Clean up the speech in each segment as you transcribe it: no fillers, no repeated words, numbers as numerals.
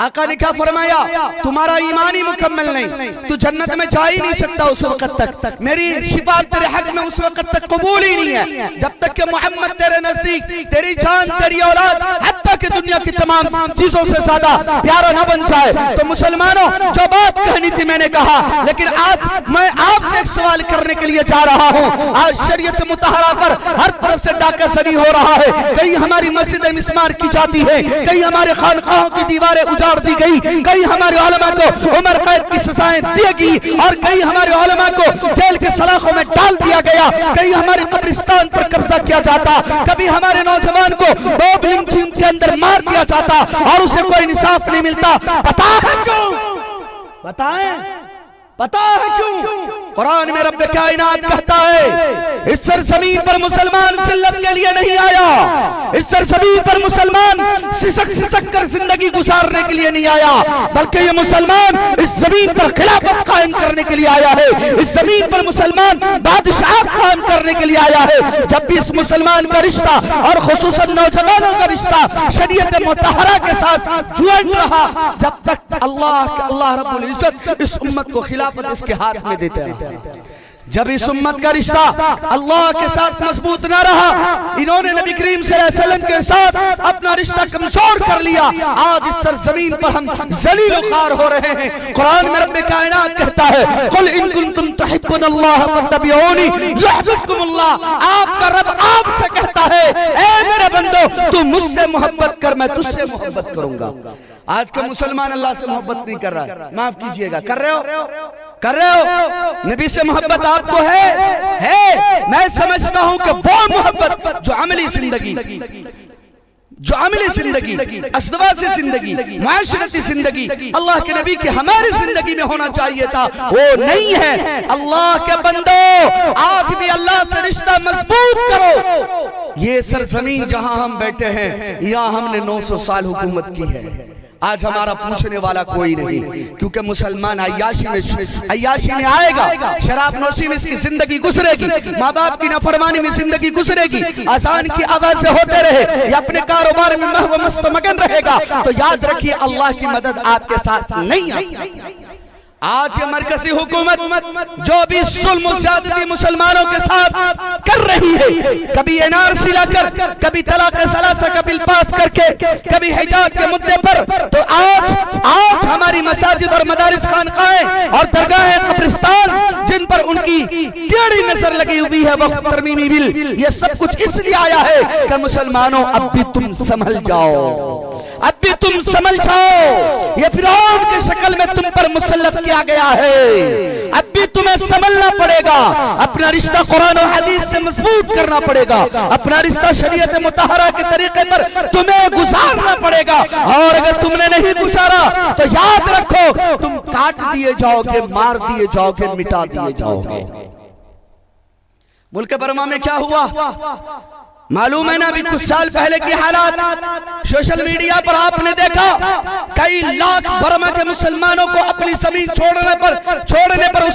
آقا نے کیا فرمایا؟ تمہارا ایمان ہی مکمل نہیں، تو جنت میں جا ہی نہیں سکتا اس وقت تک، میری شفاعت تیرے حق میں اس وقت تک قبول ہی نہیں ہے جب تک کہ محمد تیرے نزدیک تیری جان تیری اولاد حتیٰ کہ دنیا کی تمام چیزوں سے زیادہ پیارا نہ بن جائے۔ تو مسلمانوں، جو بات کہنی تھی میں نے کہا، لیکن آج میں آپ سے ایک سوال کرنے کے لیے جا رہا ہوں۔ آج شریعت مطہرہ پر ہر طرف سے ڈاکہ زنی ہو رہا ہے، کئی ہماری مسجدیں مسمار کی جاتی ہے، کئی ہمارے خانقاہوں کی دیواریں اجاڑ دی گئی، کئی ہمارے علماء کو عمر قید کی سزائیں دی گئی، اور کئی ہمارے علماء کو جیل کے سلاخوں میں ڈال دیا گیا، کئی ہمارے قبرستان پر قبضہ کیا جاتا، کبھی ہمارے نوجوان کو بوب لنچنگ کے اندر مار دیا جاتا اور اسے کوئی انصاف نہیں ملتا۔ پتہ ہے کیوں؟ بتائیں، پتہ ہے کیوں؟ قرآن میں رب کائنات کہتا ہے اس سرزمین پر مسلمان ذلت کے لیے نہیں آیا، اس سرزمین پر مسلمان سسک سسک کر زندگی گزارنے کے لیے نہیں آیا، بلکہ یہ مسلمان اس زمین پر خلافت قائم کرنے کے لیے آیا ہے، اس زمین پر مسلمان بادشاہت قائم کرنے کے لیے آیا ہے۔ جب بھی اس مسلمان کا رشتہ اور خصوصاً نوجوانوں کا رشتہ شریعت مطہرہ کے ساتھ جوائنٹ رہا، جب تک اللہ رب العزت اس امت کو خلافت اس کے ہاتھ میں دیتے رہا۔ جب اس امت کا رشتہ اللہ کے ساتھ مضبوط نہ رہا، انہوں نے نبی کریم صلی اللہ علیہ وسلم کے ساتھ اپنا رشتہ کمزور کر لیا، آج اس سرزمین پر ہم ذلیل و خوار ہو رہے ہیں۔ قرآن میں رب کائنات کہتا ہے قل ان کنتم تحبون اللہ فاتبعونی یحببکم اللہ، آپ کا رب آپ سے کہتا ہے اے میرے بندو تو مجھ سے محبت کر، میں تجھ سے محبت کروں گا۔ آج کا مسلمان اللہ سے محبت نہیں کر رہا ہے، معاف کیجئے گا، کر رہے ہو؟ کر رہے ہو؟ نبی سے محبت آپ کو ہے؟ میں سمجھتا ہوں کہ وہ محبت جو عملی زندگی، جو عملی زندگی، اسدواسی زندگی، معاشرتی زندگی اللہ کے نبی کی ہماری زندگی میں ہونا چاہیے تھا، وہ نہیں ہے۔ اللہ کے بندو، آج بھی اللہ سے رشتہ مضبوط کرو۔ یہ سرزمین جہاں ہم بیٹھے ہیں، یہاں ہم نے 900 سال حکومت کی ہے، آج ہمارا پوچھنے والا کوئی نہیں، کیونکہ مسلمان عیاشی میں آئے گا، شراب نوشی میں اس کی زندگی گزرے گی، ماں باپ کی نافرمانی میں زندگی گزرے گی، آسان کی آواز سے ہوتے رہے یا اپنے کاروبار میں محو مست مگن رہے گا، تو یاد رکھیے اللہ کی مدد آپ کے ساتھ نہیں آئی۔ آج یہ مرکزی حکومت جو بھی ظلم و زیادتی مسلمانوں کے ساتھ کر رہی ہے، کبھی NRC لا کر، کبھی طلاق ثلاثہ کا بل پاس کر کے، کبھی حجاب کے مدے پر، تو آج ہماری مساجد اور مدارس خانقاہیں اور درگاہیں قبرستان جن پر ان کی ٹیڑھی نظر لگی ہوئی ہے وقت ترمیمی بل، یہ سب کچھ اس لیے آیا ہے کہ مسلمانوں اب بھی تم سنبھل جاؤ، اب بھی تم سنبھل جاؤ، یہ فرعون کی شکل میں تم پر مسلط کیا گیا ہے، اب بھی تمہیں سنبھلنا پڑے گا، اپنا رشتہ قرآن و حدیث سے مضبوط کرنا پڑے گا، اپنا رشتہ شریعت مطہرہ کے طریقے پر تمہیں گزارنا پڑے گا، اور اگر تم نے نہیں گزارا تو یاد رکھو تم کاٹ دیے جاؤ گے، مار دیے جاؤ گے، مٹا دیے جاؤ گے۔ ملک برما میں کیا ہوا معلوم ہے نا؟ ابھی کچھ سال پہلے کی حالات سوشل میڈیا پر آپ نے دیکھا، کئی لاکھ برما کے مسلمانوں کو اپنی زمین چھوڑنے پر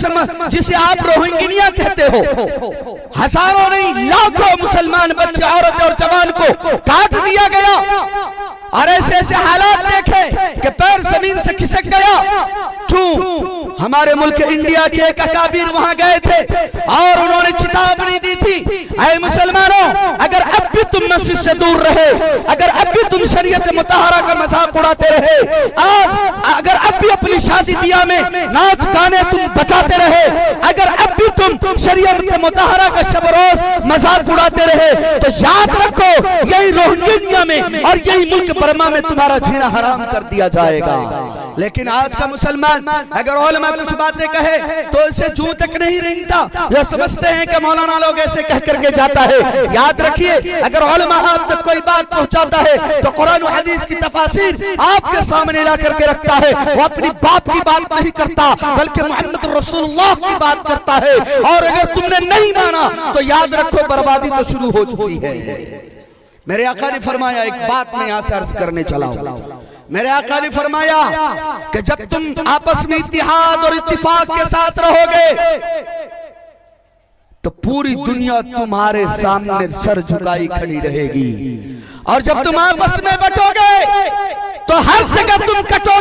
جسے آپ روہنگیا کہتے ہو، ہزاروں نہیں لاکھوں مسلمان بچے، عورتیں اور جوان کو کاٹ دیا گیا، اور ایسے حالات دیکھے کہ پیر زمین سے کھسک گیا۔ کیوں؟ ہمارے ملک انڈیا کے ایک اکابر وہاں گئے تھے اور انہوں نے چتاونی دی تھی، اے مسلمانوں اگر اب بھی تم مسجد سے دور رہے، اگر اب بھی تم شریعت مطہرہ کا مذاق اڑاتے رہے، اگر اب بھی اپنی شادی بیاہ میں ناچ گانے تم بچاتے رہے، اگر اب بھی تم شریعت مطہرہ کا شب روز مذاق اڑاتے رہے، تو یاد رکھو یہی روہنگیا میں اور یہی ملک برما میں تمہارا جینا حرام کر دیا جائے گا۔ لیکن آج کا مسلمان اگر علماء کچھ باتیں کہے تو اسے جوں تک نہیں رہتا، یہ سمجھتے ہیں کہ مولانا لوگ ایسے کہہ کر کے جاتا ہے۔ یاد رکھیے اگر علماء آپ تک کوئی بات پہنچاتا ہے تو قرآن و حدیث کی تفاسیر آپ کے سامنے لا کر کے رکھتا ہے، وہ اپنی باپ کی بات نہیں کرتا بلکہ محمد رسول اللہ کی بات کرتا ہے، اور اگر تم نے نہیں مانا تو یاد رکھو بربادی تو شروع ہو چکی ہے۔ میرے آقا نے فرمایا، ایک بات میں یہاں سے عرض کرنے چلا ہوں، میرے آقا نے فرمایا کہ جب تم آپس میں اتحاد اور اتفاق کے ساتھ رہو گے تو پوری دنیا تمہارے سامنے سر جھکائی کھڑی رہے گی، اور جب تم آپس میں بٹو گے تو ہر جگہ تم کٹو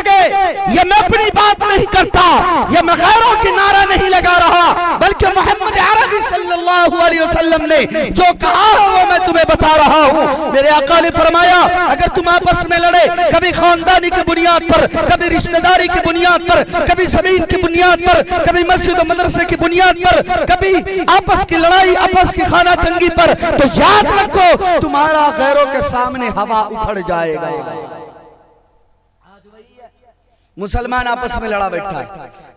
بلکہ محمد عربی صلی اللہ علیہ وسلم نے جو کہا وہ میں تمہیں بتا رہا ہوں۔ میرے آقا نے فرمایا اگر تم آپس میں لڑے، کبھی خاندانی کی بنیاد پر، کبھی رشتہ داری کی بنیاد پر، کبھی زمین کی بنیاد پر، کبھی مسجد و مدرسے کی بنیاد پر، کبھی آپس کی لڑائی، آپس کی خانہ جنگی پر، تو یاد رکھو تمہارا غیروں کے سامنے ہوا اکھڑ جائے گا۔ مسلمان آپس میں لڑا بیٹھا ہے،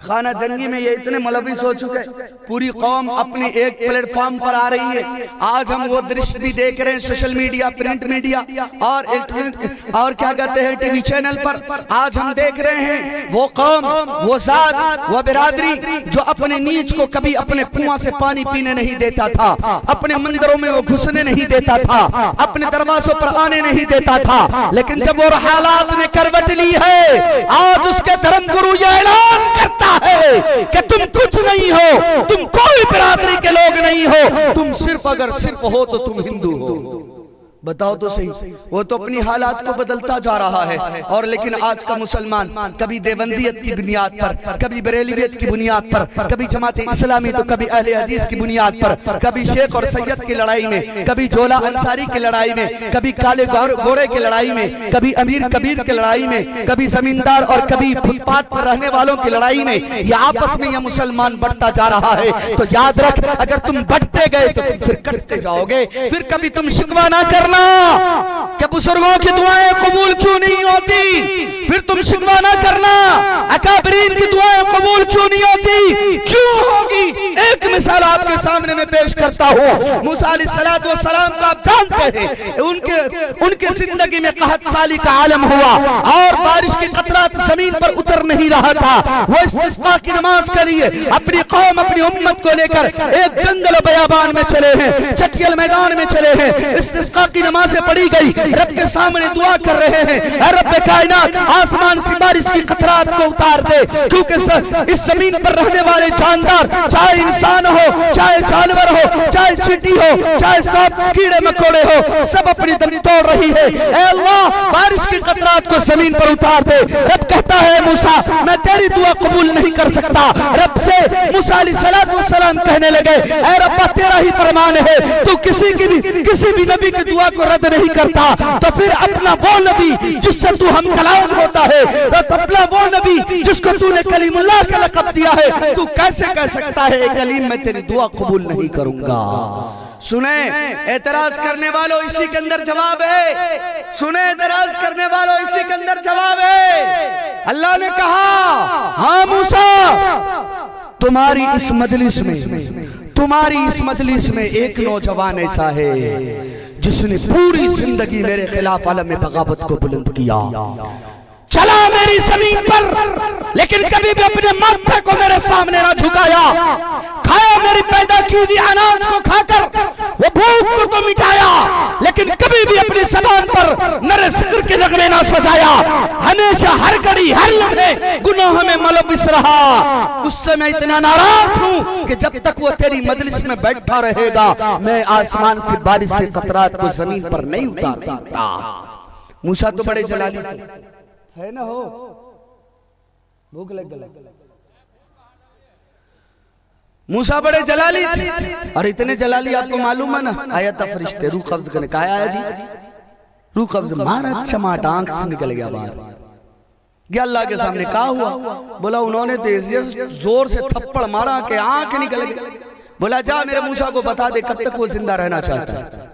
خانہ جنگی میں یہ اتنے ملوث ہو چکے، پوری قوم اپنی ایک پلیٹ فارم پر آ رہی ہے۔ آج ہم وہ درش بھی دیکھ رہے ہیں سوشل میڈیا، پرنٹ میڈیا اور کیا کہتے ہیں ٹی وی چینل پر۔ آج ہم دیکھ رہے ہیں وہ قوم، وہ ذات، وہ برادری جو اپنے نیچ کو کبھی اپنے کنواں سے پانی پینے نہیں دیتا تھا، اپنے مندروں میں وہ گھسنے نہیں دیتا تھا، اپنے دروازوں پر آنے نہیں دیتا تھا، لیکن جب وہ حالات نے کروٹ لی ہے، آج اس کے دھرم گرو یہ اعلان کرتا ہے کہ تم کچھ نہیں ہو، تم کوئی برادری کے لوگ نہیں ہو، تم صرف اگر صرف ہو تو تم ہندو ہو۔ بتاؤ تو صحیح، وہ تو اپنی حالات کو بدلتا جا رہا ہے، اور لیکن آج کا مسلمان کبھی دیوبندیت کی بنیاد پر، کبھی بریلویت کی بنیاد پر، کبھی جماعت اسلامی تو کبھی اہل حدیث کی بنیاد پر، کبھی شیخ اور سید کی لڑائی میں، کبھی جولا انصاری کی لڑائی میں، کبھی کالے گورے کی لڑائی میں، کبھی امیر کبیر کی لڑائی میں، کبھی زمیندار اور کبھی فٹ پاتھ پر رہنے والوں کی لڑائی میں، یہ آپس میں یہ مسلمان بڑھتا جا رہا ہے۔ تو یاد رکھ اگر تم بڑھتے گئے تو تم پھر کٹتے جاؤ گے، پھر کبھی تم شکوہ نہ کرنا کہ بزرگوں کی دعائیں قبول کیوں نہیں ہوتی، پھر تم شکوہ نہ کرنا اکابرین کی دعائیں قبول کیوں نہیں ہوتی، کیوں ہوگی۔ ایک مثال آپ کے سامنے میں پیش کرتا ہوں، موسیٰ علیہ السلام کو آپ جانتے ہیں، ان کے زندگی میں قحط سالی کا عالم ہوا اور بارش کی قطرات زمین پر اتر نہیں رہا تھا۔ وہ استسقاء کی نماز کے لیے اپنی قوم، اپنی امت کو لے کر ایک جنگل و بیابان میں چلے ہیں، چٹیل میدان میں چلے ہیں، استسقاء کی نمازیں پڑھی گئی، رب کے سامنے دعا کر رہے ہیں، اے رب کائنات آسمان سے بارش کی قطرات کو اتار دے، کیونکہ اس زمین پر رہنے والے جاندار، چاہے انسان ہو، چاہے جانور ہو، چاہے چیٹی ہو، چاہے سانپ کیڑے مکوڑے ہو، سب اپنی دم توڑ رہی ہے، اے اللہ بارش کی قطرات کو زمین پر اتار دے۔ رب کہتا ہے موسیٰ میں تیری دعا قبول نہیں کر سکتا۔ رب سے موسیٰ علیہ السلام کہنے لگے اے رب تیرا ہی فرمان ہے، تو کسی بھی نبی کی دعا کو رد نہیں کرتا، تو پھر اپنا وہ نبی جس سے تو ہم کلام ہوتا ہے، تو اپنا وہ نبی جس کو تو نے کلیم اللہ کا لقب دیا ہے، تو کیسے کہہ سکتا ہے کلیم میں تیری دعا قبول نہیں کروں گا۔ سنیں اعتراض کرنے والوں اسی کے اندر جواب ہے، سنیں اعتراض کرنے والوں اسی کے اندر جواب ہے۔ اللہ نے کہا ہاں موسیٰ تمہاری اس مجلس میں ایک نوجوان ایسا ہے جس نے پوری زندگی میرے خلاف علم بغاوت کو بلند کیا، چلا میری زمین پر لیکن کبھی بھی اپنے ماتھے کو میرے سامنے نہ جھکایا، کھایا میری پیدا کی ہوئی اناج کو کھا کر وہ بھوک کو تو مٹایا، لیکن کبھی بھی اپنی زبان پر میرے ذکر کے نغمے نہ سجایا، ہمیشہ ہر گھڑی ہر لمحے گناہ میں ملوث رہا۔ اس سے میں اتنا ناراض ہوں کہ جب تک وہ تیری مجلس میں بیٹھا رہے گا میں آسمان سے بارش کے قطرات کو زمین پر نہیں اتار سکتا۔ موسیٰ تو بڑے جلالی ہے نہ ہو، بھوک لگ گئی، موسیٰ بڑے جلالی تھے، اور اتنے جلالی آپ کو معلوم ہے نا، آیا تھا فرشتے روح قبض کرنے، کہا آیا جی روح قبض، مارا چماٹ آنکھ سے نکل گیا باہر گیا، اللہ کے سامنے کہا ہوا، بولا انہوں نے زور سے تھپڑ مارا کہ آنکھ نکل گئی، بولا جا میرے موسیٰ کو بتا دے کب تک وہ زندہ رہنا چاہتا ہے۔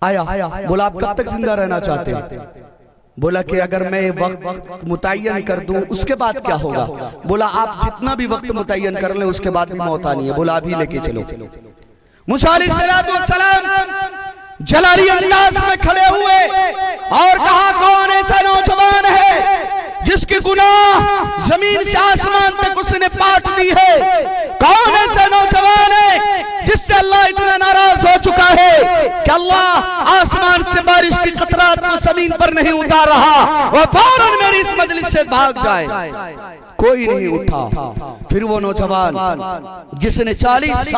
آیا بولا آپ کب تک زندہ رہنا چاہتے ہیں؟ بولا کہ اگر میں وقت متعین کر دوں اس کے بعد کیا ہوگا؟ بولا آپ جتنا بھی وقت متعین کر لیں اس کے بعد بھی موت آنی ہے، بولا ابھی لے کے چلو۔ موسیٰ علیہ السلام جلالی انداز میں کھڑے ہوئے اور کہا کون ایسا نوجوان ہے جس کی گناہ زمین سے آسمان تک اس نے پاٹ دی ہے؟ کون ایسا نوجوان ہے جس سے اللہ اتنا ناراض ہو چکا ہے کہ اللہ آسمان سے بارش کی قطرات کو زمین پر نہیں اتار رہا، وہ فوراً میری اس مجلس سے بھاگ جائے؟ کوئی نہیں اٹھا۔ پھر وہ نوجوان جس نے 40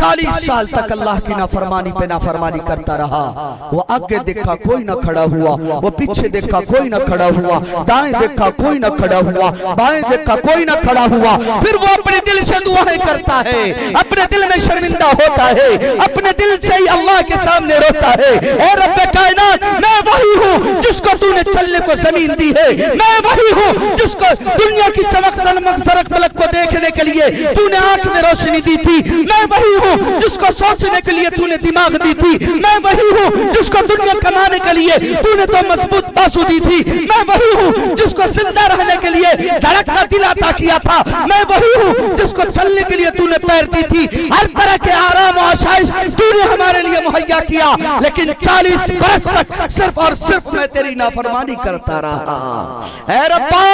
40 سال تک اللہ کی نافرمانی پہ نافرمانی کرتا رہا. وہ آگے دیکھا کوئی نہ کھڑا ہوا, وہ پیچھے دیکھا کوئی نہ کھڑا ہوا, دائیں دیکھا کوئی نہ کھڑا ہوا, بائیں دیکھا کوئی نہ کھڑا ہوا. پھر وہ اپنے دل سے دعائیں کرتا ہے, اپنے دل میں شرمندہ ہوتا ہے, اپنے دل سے ہی اللہ کے سامنے روتا ہے. اے رب کائنات, میں وہی ہوں جس کو تو نے چلنے کو زمین دی ہے, میں وہی ہوں جس کو دنیا کی چمک دمک زرق فلک کو دیکھنے کے لیے تو نے آنکھ میں روشنی دی تھی, میں وہی ہوں جس کو سوچنے کے لیے تو نے دماغ دی تھی, میں وہی ہوں جس کو دنیا کمانے کے لیے تو نے تو مضبوط بازو دی تھی, میں وہی ہوں جس کو زندہ رہنے کے لیے دھڑکتا دل عطا کیا تھا, میں وہی ہوں جس کو چلنے کے لیے تو نے پیر دی تھی, ہر طرح کے آرام و آشائش تو نے ہمارے لیے مہیا کیا. لیکن 40 برس تک صرف اور صرف میں تیری نافرمانی کرتا رہا. اے ربا,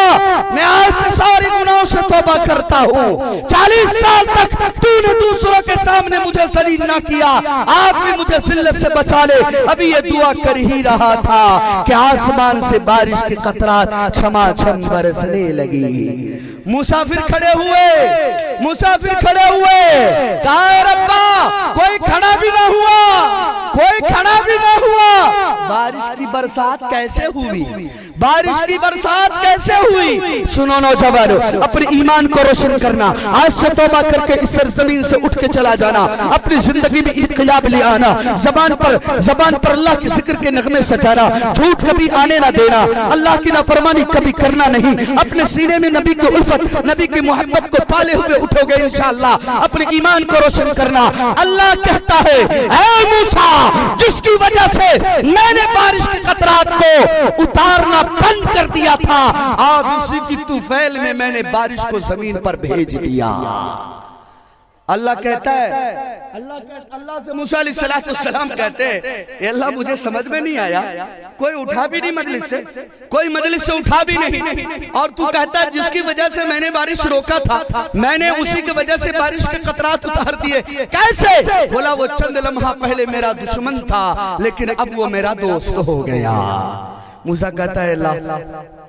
میں آج سے ساری گناہوں سے توبہ کرتا ہوں. 40 سال تک تو نے دوسروں کے سامنے مجھے ذلیل نہ کیا, آج بھی مجھے ذلت سے بچا لے. ابھی یہ دعا کر ہی رہا تھا کہ آسمان سے بارش کے قطرات چھما چھم برسنے لگی. مسافر کھڑے ہوئے, مسافر کھڑے ہوئے, کہا اے ربا کوئی کھڑا بھی نہ ہوا, کوئی کھڑا بھی نہ ہوا. بارش کی برسات کیسے ہوئی, بارش کی برسات کیسے ہوئی؟ سنو نوجوانو, اپنے ایمان کو روشن کرنا, آج سے توبہ کر کے اس سرزمین سے اٹھ کے چلا جانا, اپنی زندگی میں انقلاب لے آنا, زبان پر اللہ کی ذکر کے نغمے سجانا, جھوٹ کبھی آنے نہ دینا, اللہ کی نافرمانی کبھی کرنا نہیں, اپنے سینے میں نبی کی الفت, نبی کی محبت کو پالے ہوئے اٹھو گے انشاءاللہ, اپنے ایمان کو روشن کرنا. اللہ کہتا ہے اے موسیٰ, جس کی وجہ سے میں نے بارش کے قطرات کو اتارنا بند کر دیا تھا, آج اسی کی طوفیل میں میں نے بارش کو زمین پر بھیج دیا. اللہ کہتا ہے, اللہ سے موسیٰ علیہ السلام کہتے ہیں اے اللہ مجھے سمجھ میں نہیں آیا, کوئی اٹھا بھی نہیں مجلس سے, کوئی مجلس سے اٹھا بھی نہیں, اور تو کہتا ہے جس کی وجہ سے میں نے بارش روکا تھا میں نے اسی کی وجہ سے بارش کے قطرات اتار دیے. کیسے؟ بولا وہ چند لمحہ پہلے میرا دشمن تھا لیکن اب وہ میرا دوست ہو گیا. موسیٰ کہتا ہے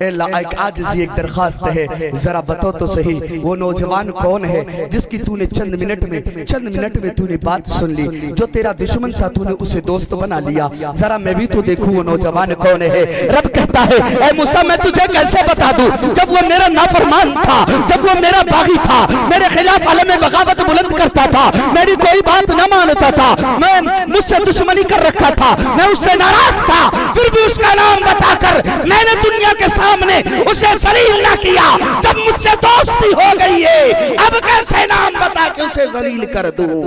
اے اللہ ایک عاجزی, ایک درخواست ہے, ذرا بتو تو صحیح وہ نوجوان کون ہے جس کی تو نے چند منٹ میں تو نے بات سن لی, جو تیرا دشمن تھا تو نے اسے دوست بنا لیا, ذرا میں بھی تو دیکھوں وہ نوجوان کون ہے. رب کہتا ہے اے موسیٰ میں تجھے کیسے بتا دوں, جب وہ میرا نافرمان تھا, جب وہ میرا باغی تھا, میرے خلاف علم بغاوت بلند کرتا تھا, میری کوئی بات نہ مانتا تھا, میں مجھ سے دشمنی کر رکھا تھا, میں اس سے ناراض تھا, پھر بھی اس کا نام بتا کر میں نے دنیا کے سامنے اسے ذلیل نہ کیا. جب مجھ سے دوستی ہو گئی ہے اب کیسے نام بتا کے اسے ذلیل کر دوں.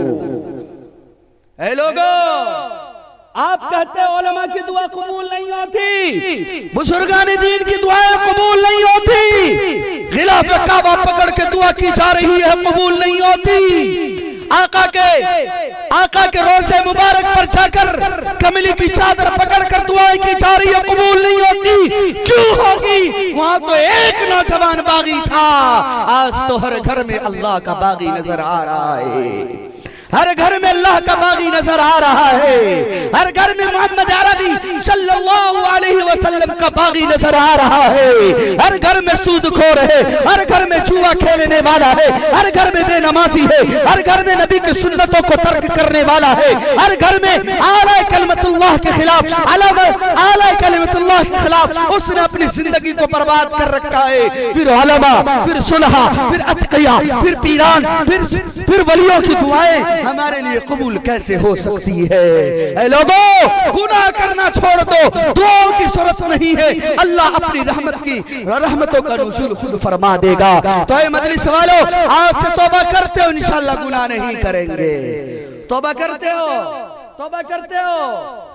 اے لوگو, آپ کہتے ہیں علماء کی دعا قبول نہیں ہوتی, بزرگان دین کی دعائیں قبول نہیں ہوتی, غلاف کعبہ پکڑ کے دعا کی جا رہی ہے قبول نہیں ہوتی, آقا کے روزے مبارک پر جا کر کملی کی چادر پکڑ کر دعائیں کی جا رہی ہے قبول نہیں ہوتی. کیوں ہوگی؟ وہاں تو ایک نوجوان باغی تھا, آج تو ہر گھر میں اللہ کا باغی نظر آ رہا ہے, ہر گھر میں اللہ کا باغی نظر آ رہا ہے, ہر گھر میں محمد عربی صلی اللہ علیہ وسلم کا باغی نظر آ رہا ہے, ہر گھر میں سود خور ہے, ہر گھر میں جوا کھیلنے والا ہے, ہر گھر میں بے نمازی ہے, ہر گھر میں نبی کی سنتوں کو ترک کرنے والا ہے, ہر گھر میں اعلی کلمت اللہ کے خلاف, اعلی کلمت اللہ کے خلاف اس نے اپنی زندگی کو برباد کر رکھا ہے. پھر علماء, پھر صلحاء, پھر اتقیاء, پھر پیران, پھر ولیوں کی دعائیں ہمارے لیے قبول کیسے ہو سکتی ہے؟ اے لوگو, گناہ کرنا چھوڑ دو, دعاؤں کی ضرورت نہیں ہے, اللہ اپنی رحمتوں کا نزول خود فرما دے گا. تو اے مجلس والو, آج سے توبہ کرتے ہو انشاءاللہ گناہ نہیں کریں گے. توبہ کرتے ہو, توبہ کرتے ہو.